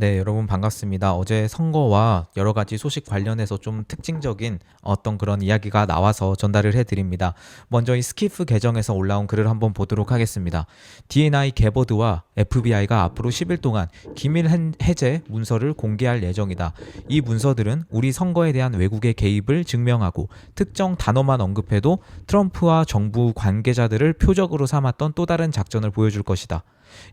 네, 여러분 반갑습니다. 어제 선거와 여러 가지 소식 관련해서 좀 특징적인 어떤 그런 이야기가 나와서 전달을 해드립니다. 먼저 이 스키프 계정에서 올라온 글을 한번 보도록 하겠습니다. D&I 개버드와 FBI가 앞으로 10일 동안 기밀 해제 문서를 공개할 예정이다. 이 문서들은 우리 선거에 대한 외국의 개입을 증명하고 특정 단어만 언급해도 트럼프와 정부 관계자들을 표적으로 삼았던 또 다른 작전을 보여줄 것이다.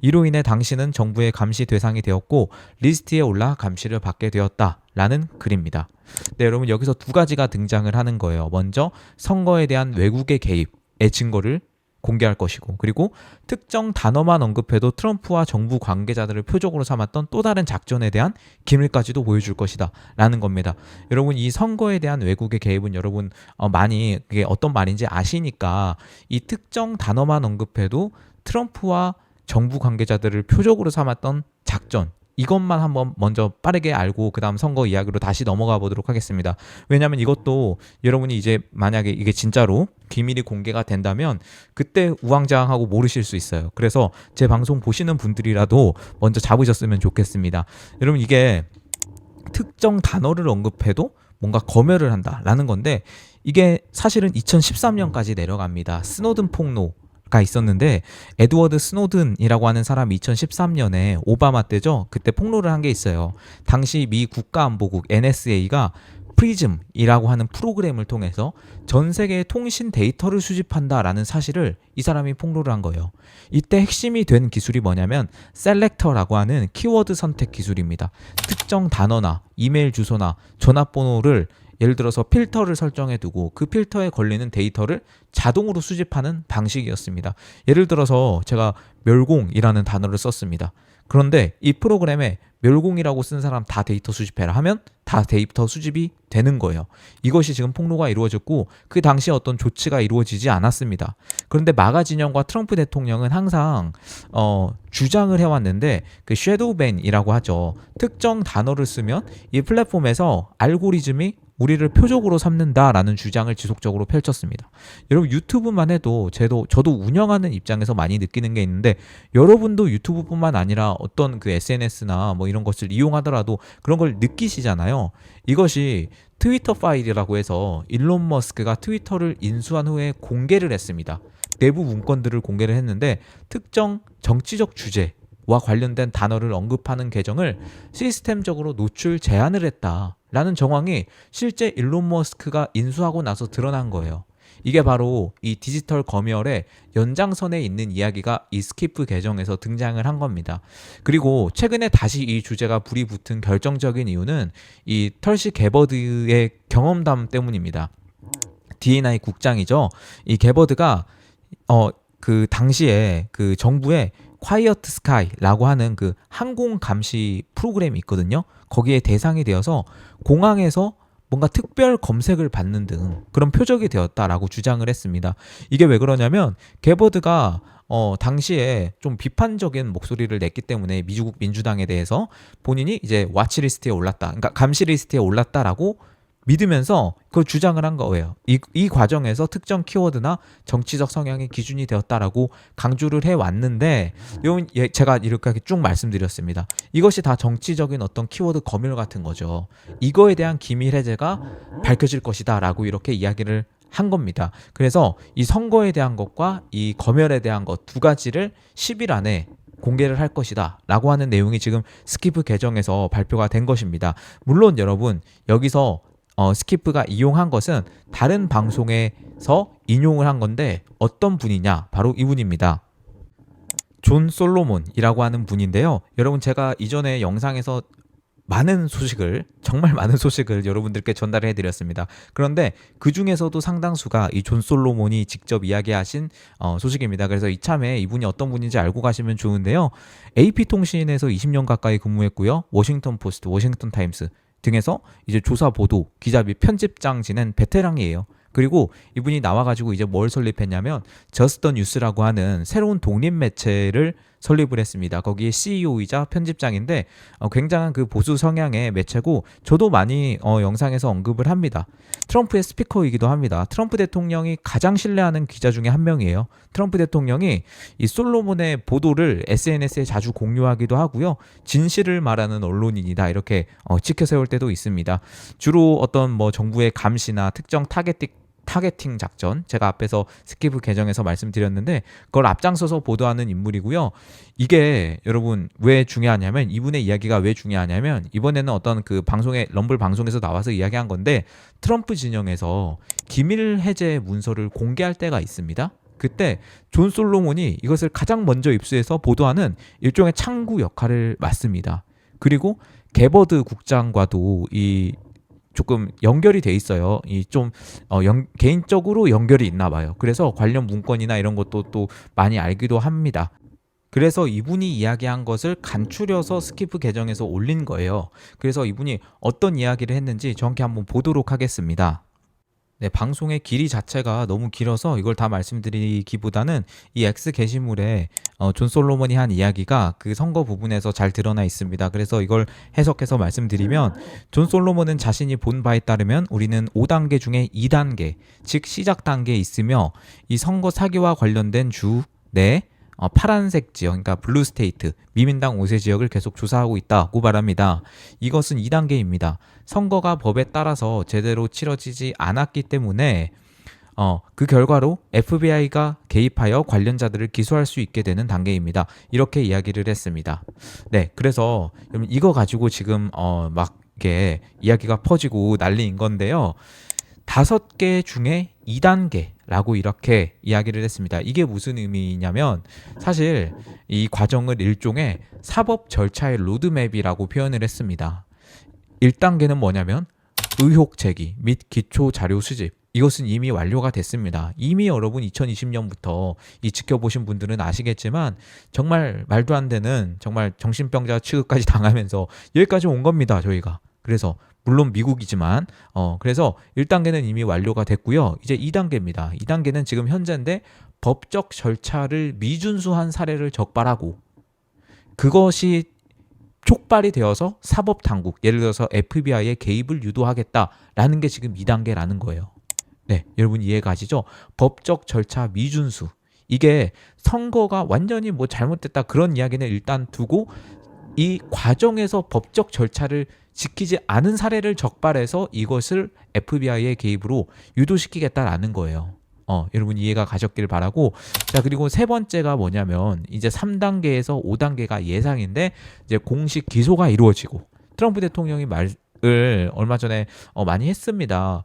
이로 인해 당신은 정부의 감시 대상이 되었고 리스트에 올라 감시를 받게 되었다라는 글입니다. 네, 여러분 여기서 두 가지가 등장을 하는 거예요. 먼저 선거에 대한 외국의 개입의 증거를 공개할 것이고, 그리고 특정 단어만 언급해도 트럼프와 정부 관계자들을 표적으로 삼았던 또 다른 작전에 대한 기밀까지도 보여줄 것이다 라는 겁니다. 여러분 이 선거에 대한 외국의 개입은 여러분 많이 그게 어떤 말인지 아시니까 이 특정 단어만 언급해도 트럼프와 정부 관계자들을 표적으로 삼았던 작전, 이것만 한번 먼저 빠르게 알고 그 다음 선거 이야기로 다시 넘어가 보도록 하겠습니다. 왜냐하면 이것도 여러분이 이제 만약에 이게 진짜로 기밀이 공개가 된다면 그때 우왕좌왕하고 모르실 수 있어요. 그래서 제 방송 보시는 분들이라도 먼저 잡으셨으면 좋겠습니다. 여러분 이게 특정 단어를 언급해도 뭔가 검열을 한다라는 건데, 이게 사실은 2013년까지 내려갑니다. 스노든 폭로 가 있었는데, 에드워드 스노든이라고 하는 사람이 2013년에 오바마 때죠. 그때 폭로를 한 게 있어요. 당시 미 국가안보국 NSA가 프리즘이라고 하는 프로그램을 통해서 전 세계의 통신 데이터를 수집한다라는 사실을 이 사람이 폭로를 한 거예요. 이때 핵심이 된 기술이 뭐냐면 셀렉터라고 하는 키워드 선택 기술입니다. 특정 단어나 이메일 주소나 전화번호를 예를 들어서 필터를 설정해 두고 그 필터에 걸리는 데이터를 자동으로 수집하는 방식이었습니다. 예를 들어서 제가 멸공이라는 단어를 썼습니다. 그런데 이 프로그램에 멸공이라고 쓴 사람 다 데이터 수집해라 하면 다 데이터 수집이 되는 거예요. 이것이 지금 폭로가 이루어졌고 그 당시에 어떤 조치가 이루어지지 않았습니다. 그런데 마가 진영과 트럼프 대통령은 항상 주장을 해왔는데, 그 섀도우 밴이라고 하죠. 특정 단어를 쓰면 이 플랫폼에서 알고리즘이 우리를 표적으로 삼는다라는 주장을 지속적으로 펼쳤습니다. 여러분 유튜브만 해도 저도 운영하는 입장에서 많이 느끼는 게 있는데, 여러분도 유튜브뿐만 아니라 어떤 그 SNS나 뭐 이런 것을 이용하더라도 그런 걸 느끼시잖아요. 이것이 트위터 파일이라고 해서 일론 머스크가 트위터를 인수한 후에 공개를 했습니다. 내부 문건들을 공개를 했는데 특정 정치적 주제와 관련된 단어를 언급하는 계정을 시스템적으로 노출 제한을 했다라는 정황이 실제 일론 머스크가 인수하고 나서 드러난 거예요. 이게 바로 이 디지털 검열의 연장선에 있는 이야기가 이 스키프 계정에서 등장을 한 겁니다. 그리고 최근에 다시 이 주제가 불이 붙은 결정적인 이유는 이 털시 개버드의 경험담 때문입니다. D&I 국장이죠. 이 개버드가 그 당시에 그 정부의 콰이어트 스카이라고 하는 그 항공 감시 프로그램이 있거든요. 거기에 대상이 되어서 공항에서 뭔가 특별 검색을 받는 등 그런 표적이 되었다라고 주장을 했습니다. 이게 왜 그러냐면 개버드가 당시에 좀 비판적인 목소리를 냈기 때문에 미국 민주당에 대해서 본인이 이제 와치리스트에 올랐다, 그러니까 감시 리스트에 올랐다라고 믿으면서 그걸 주장을 한 거예요. 이 과정에서 특정 키워드나 정치적 성향이 기준이 되었다라고 강조를 해왔는데, 제가 이렇게 쭉 말씀드렸습니다. 이것이 다 정치적인 어떤 키워드 검열 같은 거죠. 이거에 대한 기밀 해제가 밝혀질 것이다 라고 이렇게 이야기를 한 겁니다. 그래서 이 선거에 대한 것과 이 검열에 대한 것 두 가지를 10일 안에 공개를 할 것이다 라고 하는 내용이 지금 스키프 계정에서 발표가 된 것입니다. 물론 여러분 여기서 스키프가 이용한 것은 다른 방송에서 인용을 한 건데, 어떤 분이냐? 바로 이분입니다. 존 솔로몬이라고 하는 분인데요. 여러분 제가 이전에 영상에서 정말 많은 소식을 여러분들께 전달해 드렸습니다. 그런데 그 중에서도 상당수가 이 존 솔로몬이 직접 이야기하신 소식입니다. 그래서 이참에 이분이 어떤 분인지 알고 가시면 좋은데요. AP통신에서 20년 가까이 근무했고요. 워싱턴 포스트, 워싱턴 타임스 등에서 이제 조사 보도, 기자 및 편집장 지낸 베테랑이에요. 그리고 이분이 나와가지고 이제 뭘 설립했냐면 저스트 뉴스라고 하는 새로운 독립 매체를 설립을 했습니다. 거기에 CEO이자 편집장인데 굉장한 그 보수 성향의 매체고 저도 많이 영상에서 언급을 합니다. 트럼프의 스피커이기도 합니다. 트럼프 대통령이 가장 신뢰하는 기자 중에 한 명이에요. 트럼프 대통령이 이 솔로몬의 보도를 SNS에 자주 공유하기도 하고요. 진실을 말하는 언론인이다 이렇게 치켜 세울 때도 있습니다. 주로 어떤 뭐 정부의 감시나 특정 타겟팅 작전, 제가 앞에서 스키브 계정에서 말씀드렸는데 그걸 앞장서서 보도하는 인물이고요. 이게 여러분 왜 중요하냐면, 이분의 이야기가 왜 중요하냐면, 이번에는 어떤 그 방송에, 럼블 방송에서 나와서 이야기한 건데, 트럼프 진영에서 기밀 해제 문서를 공개할 때가 있습니다. 그때 존 솔로몬이 이것을 가장 먼저 입수해서 보도하는 일종의 창구 역할을 맡습니다. 그리고 게버드 국장과도 이 조금 연결이 돼 있어요. 이 좀 개인적으로 연결이 있나 봐요. 그래서 관련 문건이나 이런 것도 또 많이 알기도 합니다. 그래서 이분이 이야기한 것을 간추려서 스키프 계정에서 올린 거예요. 그래서 이분이 어떤 이야기를 했는지 정확히 한번 보도록 하겠습니다. 네, 방송의 길이 자체가 너무 길어서 이걸 다 말씀드리기보다는 이 X 게시물에 존 솔로몬이 한 이야기가 그 선거 부분에서 잘 드러나 있습니다. 그래서 이걸 해석해서 말씀드리면, 존 솔로몬은 자신이 본 바에 따르면 우리는 5단계 중에 2단계, 즉 시작 단계에 있으며 이 선거 사기와 관련된 주 내 파란색 지역, 그러니까 블루 스테이트, 미민당 5세 지역을 계속 조사하고 있다고 말합니다. 이것은 2단계입니다. 선거가 법에 따라서 제대로 치러지지 않았기 때문에 그 결과로 FBI가 개입하여 관련자들을 기소할 수 있게 되는 단계입니다. 이렇게 이야기를 했습니다. 네, 그래서 이거 가지고 지금 막 이렇게 이야기가 퍼지고 난리인 건데요. 5개 중에 2단계라고 이렇게 이야기를 했습니다. 이게 무슨 의미냐면, 사실 이 과정을 일종의 사법 절차의 로드맵이라고 표현을 했습니다. 1단계는 뭐냐면 의혹 제기 및 기초 자료 수집. 이것은 이미 완료가 됐습니다. 이미 여러분 2020년부터 이 지켜보신 분들은 아시겠지만 정말 말도 안 되는, 정말 정신병자 취급까지 당하면서 여기까지 온 겁니다, 저희가. 그래서 물론 미국이지만 그래서 1단계는 이미 완료가 됐고요. 이제 2단계입니다. 2단계는 지금 현재인데 법적 절차를 미준수한 사례를 적발하고 그것이 촉발이 되어서 사법 당국, 예를 들어서 FBI의 개입을 유도하겠다라는 게 지금 2단계라는 거예요. 네, 여러분 이해가시죠? 법적 절차 미준수. 이게 선거가 완전히 뭐 잘못됐다 그런 이야기는 일단 두고, 이 과정에서 법적 절차를 지키지 않은 사례를 적발해서 이것을 FBI의 개입으로 유도시키겠다라는 거예요. 여러분 이해가 가셨길 바라고. 자, 그리고 세 번째가 뭐냐면, 이제 3단계에서 5단계가 예상인데 이제 공식 기소가 이루어지고, 트럼프 대통령이 말을 얼마 전에 많이 했습니다.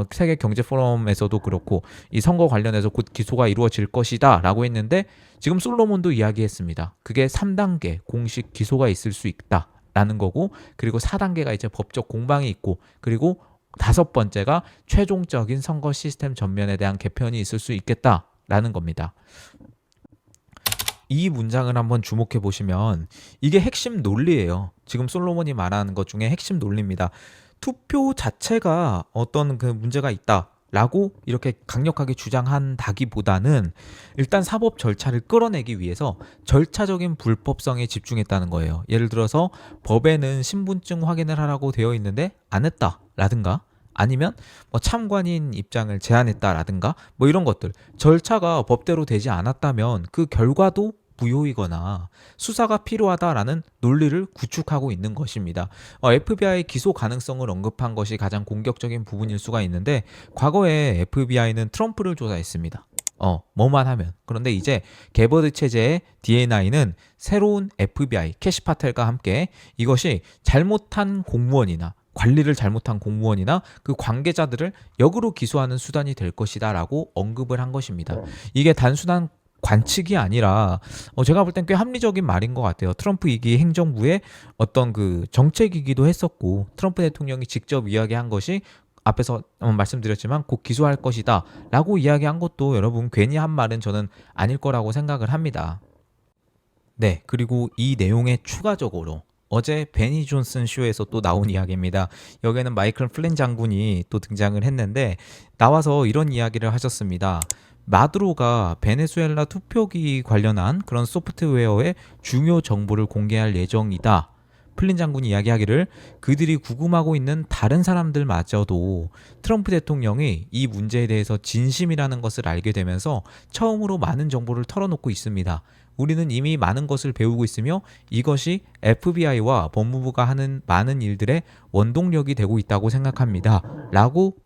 세계 경제 포럼에서도 그렇고 이 선거 관련해서 곧 기소가 이루어질 것이다 라고 했는데, 지금 솔로몬도 이야기했습니다. 그게 3단계 공식 기소가 있을 수 있다 라는 거고, 그리고 4단계가 이제 법적 공방이 있고, 그리고 5번째가 최종적인 선거 시스템 전면에 대한 개편이 있을 수 있겠다라는 겁니다. 이 문장을 한번 주목해 보시면 이게 핵심 논리예요. 지금 솔로몬이 말하는 것 중에 핵심 논리입니다. 투표 자체가 어떤 그 문제가 있다라고 이렇게 강력하게 주장한다기보다는 일단 사법 절차를 끌어내기 위해서 절차적인 불법성에 집중했다는 거예요. 예를 들어서 법에는 신분증 확인을 하라고 되어 있는데 안 했다라든가, 아니면 뭐 참관인 입장을 제한했다라든가, 뭐 이런 것들, 절차가 법대로 되지 않았다면 그 결과도 무효이거나 수사가 필요하다라는 논리를 구축하고 있는 것입니다. FBI 기소 가능성을 언급한 것이 가장 공격적인 부분일 수가 있는데, 과거에 FBI는 트럼프를 조사했습니다. 뭐만 하면. 그런데 이제 게버드 체제의 D&I는 새로운 FBI 캐시 파텔과 함께 이것이 잘못한 공무원이나 관리를 잘못한 공무원이나 그 관계자들을 역으로 기소하는 수단이 될 것이다 라고 언급을 한 것입니다. 이게 단순한 관측이 아니라 제가 볼 땐 꽤 합리적인 말인 것 같아요. 트럼프 2기 행정부의 어떤 그 정책이기도 했었고, 트럼프 대통령이 직접 이야기한 것이 앞에서 말씀드렸지만 곧 기소할 것이다 라고 이야기한 것도 여러분 괜히 한 말은 저는 아닐 거라고 생각을 합니다. 네, 그리고 이 내용에 추가적으로 어제 베니 존슨 쇼에서 또 나온 이야기입니다. 여기에는 마이클 플린 장군이 또 등장을 했는데, 나와서 이런 이야기를 하셨습니다. 마두로가 베네수엘라 투표기 관련한 그런 소프트웨어의 중요 정보를 공개할 예정이다. 플린 장군이 이야기하기를 그들이 구금하고 있는 다른 사람들마저도 트럼프 대통령이 이 문제에 대해서 진심이라는 것을 알게 되면서 처음으로 많은 정보를 털어놓고 있습니다. 우리는 이미 많은 것을 배우고 있으며 이것이 FBI와 법무부가 하는 많은 일들의 원동력이 되고 있다고 생각합니다. 라고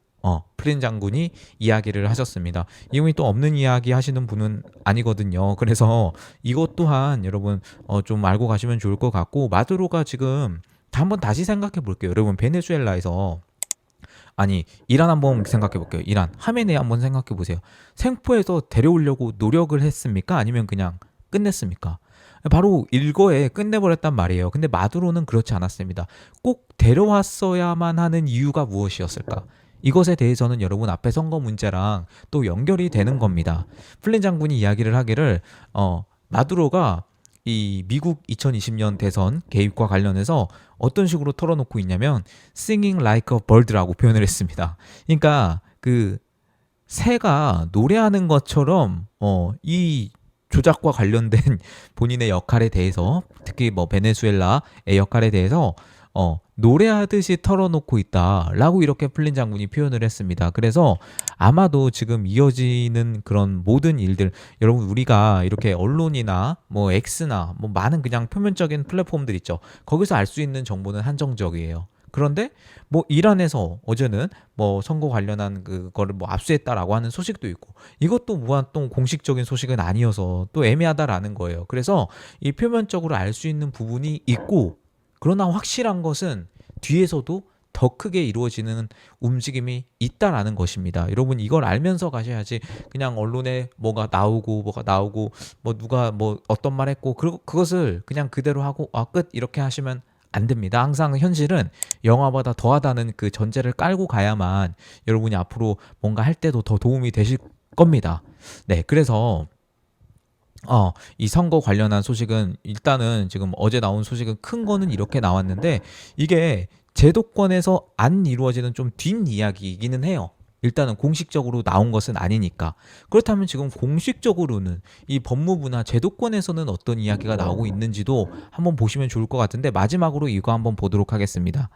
플린 장군이 이야기를 하셨습니다. 이분이 또 없는 이야기 하시는 분은 아니거든요. 그래서 이것 또한 여러분 좀 알고 가시면 좋을 것 같고, 마두로가 지금 한번 다시 생각해 볼게요. 여러분 베네수엘라에서, 아니 이란 한번 생각해 볼게요. 이란 하메네이 한번 생각해 보세요. 생포해서 데려오려고 노력을 했습니까? 아니면 그냥 끝냈습니까? 바로 일거에 끝내버렸단 말이에요. 근데 마두로는 그렇지 않았습니다. 꼭 데려왔어야만 하는 이유가 무엇이었을까? 이것에 대해서는 여러분 앞에 선거 문제랑 또 연결이 되는 겁니다. 플린 장군이 이야기를 하기를 마두로가 이 미국 2020년 대선 개입과 관련해서 어떤 식으로 털어놓고 있냐면 singing like a bird라고 표현을 했습니다. 그러니까 그 새가 노래하는 것처럼 이 조작과 관련된 본인의 역할에 대해서, 특히 뭐 베네수엘라의 역할에 대해서 노래하듯이 털어놓고 있다라고 이렇게 플린 장군이 표현을 했습니다. 그래서 아마도 지금 이어지는 그런 모든 일들, 여러분 우리가 이렇게 언론이나 뭐 X나 뭐 많은 그냥 표면적인 플랫폼들 있죠. 거기서 알 수 있는 정보는 한정적이에요. 그런데 뭐 이란에서 어제는 뭐 선거 관련한 그거를 뭐 압수했다라고 하는 소식도 있고, 이것도 무한 또 공식적인 소식은 아니어서 또 애매하다라는 거예요. 그래서 이 표면적으로 알 수 있는 부분이 있고, 그러나 확실한 것은 뒤에서도 더 크게 이루어지는 움직임이 있다라는 것입니다. 여러분 이걸 알면서 가셔야지 그냥 언론에 뭐가 나오고 뭐 누가 뭐 어떤 말 했고 그것을 그냥 그대로 하고 끝 이렇게 하시면 안 됩니다. 항상 현실은 영화보다 더하다는 그 전제를 깔고 가야만 여러분이 앞으로 뭔가 할 때도 더 도움이 되실 겁니다. 네, 그래서 이 선거 관련한 소식은 일단은 지금 어제 나온 소식은 큰 거는 이렇게 나왔는데, 이게 제도권에서 안 이루어지는 좀 뒷이야기이기는 해요. 일단은 공식적으로 나온 것은 아니니까. 그렇다면 지금 공식적으로는 이 법무부나 제도권에서는 어떤 이야기가 나오고 있는지도 한번 보시면 좋을 것 같은데, 마지막으로 이거 한번 보도록 하겠습니다.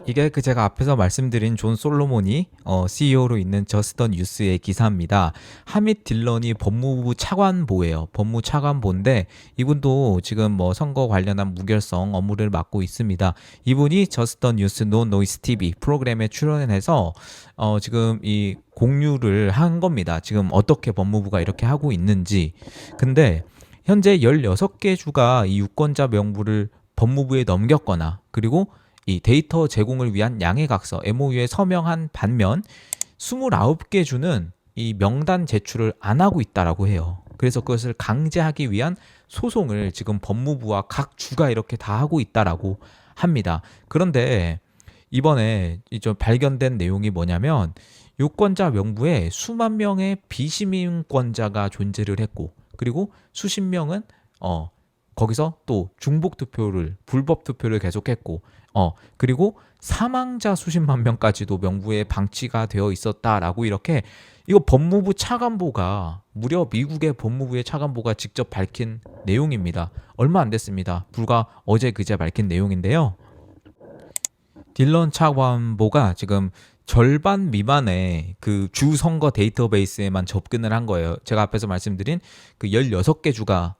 이게 그 제가 앞에서 말씀드린 존 솔로몬이 CEO로 있는 저스턴 뉴스의 기사입니다. 하밋 딜런이 법무부 차관보예요. 법무 차관보인데 이분도 지금 뭐 선거 관련한 무결성 업무를 맡고 있습니다. 이분이 저스턴 뉴스 노 노이스 TV 프로그램에 출연해서 지금 이 공유를 한 겁니다. 지금 어떻게 법무부가 이렇게 하고 있는지. 근데 현재 16개 주가 이 유권자 명부를 법무부에 넘겼거나, 그리고 이 데이터 제공을 위한 양해각서 MOU에 서명한 반면 29개 주는 이 명단 제출을 안 하고 있다라고 해요. 그래서 그것을 강제하기 위한 소송을 지금 법무부와 각 주가 이렇게 다 하고 있다라고 합니다. 그런데 이번에 이제 발견된 내용이 뭐냐면, 유권자 명부에 수만 명의 비시민권자가 존재를 했고, 그리고 수십 명은 거기서 또 중복 투표를, 불법 투표를 계속했고, 그리고 사망자 수십만 명까지도 명부에 방치가 되어 있었다라고, 이렇게 이거 법무부 차관보가, 무려 미국의 법무부의 차관보가 직접 밝힌 내용입니다. 얼마 안 됐습니다. 불과 어제 그제 밝힌 내용인데요. 딜런 차관보가 지금 절반 미만의 그 주 선거 데이터베이스에만 접근을 한 거예요. 제가 앞에서 말씀드린 그 16개 주가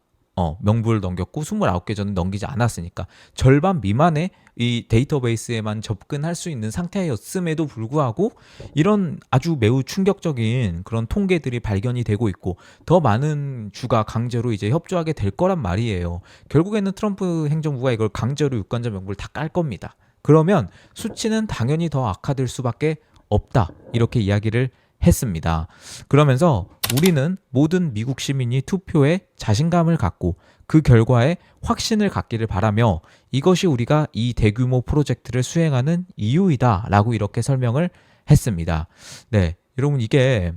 명부를 넘겼고 29개 전은 넘기지 않았으니까 절반 미만의 이 데이터베이스에만 접근할 수 있는 상태였음에도 불구하고 이런 아주 매우 충격적인 그런 통계들이 발견이 되고 있고, 더 많은 주가 강제로 이제 협조하게 될 거란 말이에요. 결국에는 트럼프 행정부가 이걸 강제로 유권자 명부를 다 깔 겁니다. 그러면 수치는 당연히 더 악화될 수밖에 없다, 이렇게 이야기를 했습니다. 그러면서 우리는 모든 미국 시민이 투표에 자신감을 갖고 그 결과에 확신을 갖기를 바라며 이것이 우리가 이 대규모 프로젝트를 수행하는 이유이다 라고 이렇게 설명을 했습니다. 네, 여러분 이게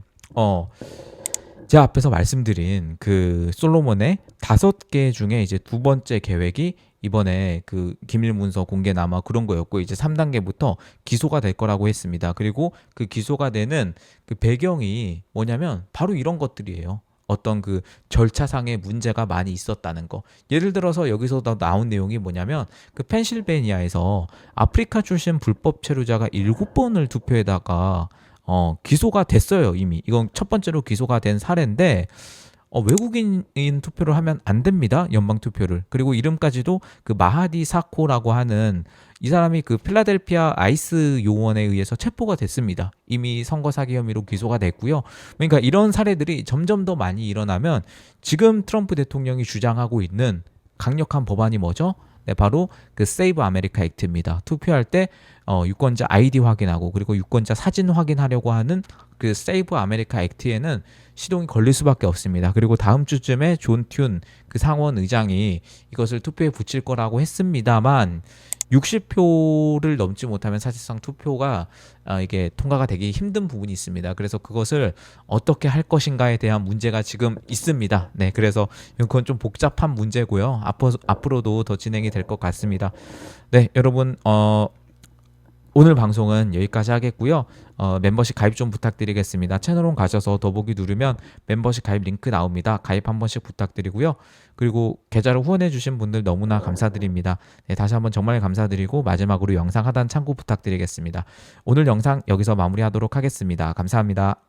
제 앞에서 말씀드린 그 솔로몬의 5개 중에 이제 두 번째 계획이 이번에 그 기밀 문서 공개나 그런 거였고, 이제 3단계부터 기소가 될 거라고 했습니다. 그리고 그 기소가 되는 그 배경이 뭐냐면 바로 이런 것들이에요. 어떤 그 절차상의 문제가 많이 있었다는 거. 예를 들어서 여기서 나온 내용이 뭐냐면, 그 펜실베니아에서 아프리카 출신 불법 체류자가 7번을 투표에다가 기소가 됐어요, 이미. 이건 첫 번째로 기소가 된 사례인데, 외국인인 투표를 하면 안 됩니다. 연방 투표를. 그리고 이름까지도 그 마하디 사코라고 하는 이 사람이 그 필라델피아 아이스 요원에 의해서 체포가 됐습니다. 이미 선거 사기 혐의로 기소가 됐고요. 그러니까 이런 사례들이 점점 더 많이 일어나면 지금 트럼프 대통령이 주장하고 있는 강력한 법안이 뭐죠? 네, 바로 그 세이브 아메리카 액트입니다. 투표할 때 유권자 아이디 확인하고, 그리고 유권자 사진 확인하려고 하는 그 세이브 아메리카 액트에는 시동이 걸릴 수밖에 없습니다. 그리고 다음 주쯤에 존 튠 그 상원 의장이 이것을 투표에 붙일 거라고 했습니다만, 60표를 넘지 못하면 사실상 투표가 이게 통과가 되기 힘든 부분이 있습니다. 그래서 그것을 어떻게 할 것인가에 대한 문제가 지금 있습니다. 네, 그래서 그건 좀 복잡한 문제고요. 앞으로도 더 진행이 될 것 같습니다. 네, 여러분, 오늘 방송은 여기까지 하겠고요. 멤버십 가입 좀 부탁드리겠습니다. 채널홈 가셔서 더보기 누르면 멤버십 가입 링크 나옵니다. 가입 한 번씩 부탁드리고요. 그리고 계좌를 후원해 주신 분들 너무나 감사드립니다. 네, 다시 한번 정말 감사드리고 마지막으로 영상 하단 참고 부탁드리겠습니다. 오늘 영상 여기서 마무리하도록 하겠습니다. 감사합니다.